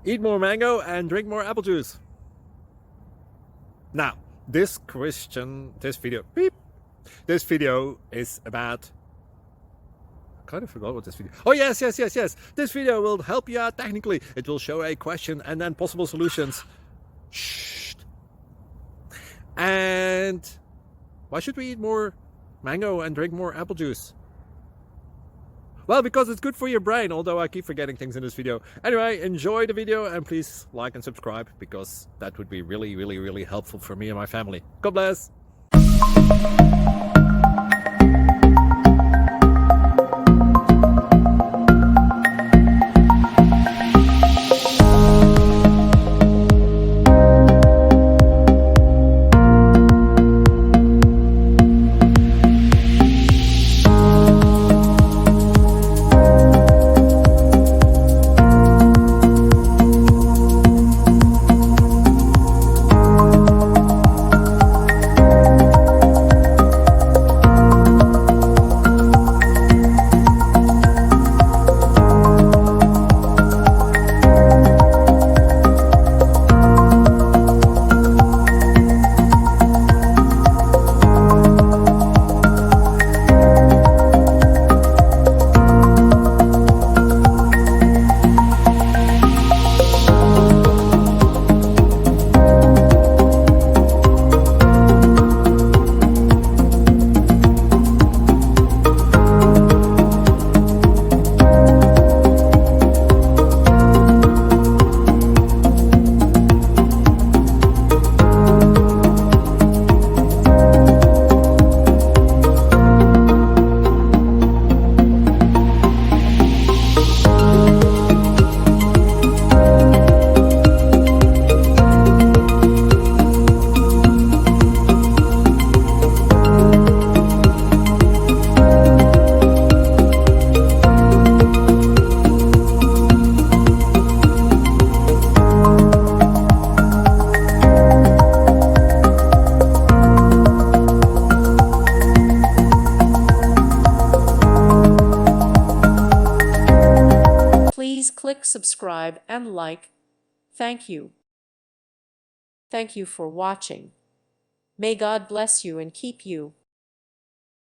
Eat more mango and drink more apple juice. Now, this video is about, I kind of forgot what this video. Oh, yes. This video will help you out technically. It will show a question and then possible solutions. Shh. And why should we eat more mango and drink more apple juice? Well, because it's good for your brain, although I keep forgetting things in this video. Anyway, enjoy the video and please like and subscribe, because that would be really helpful for me and my family. God bless! Please click subscribe and like. Thank you. Thank you for watching. May God bless you and keep you.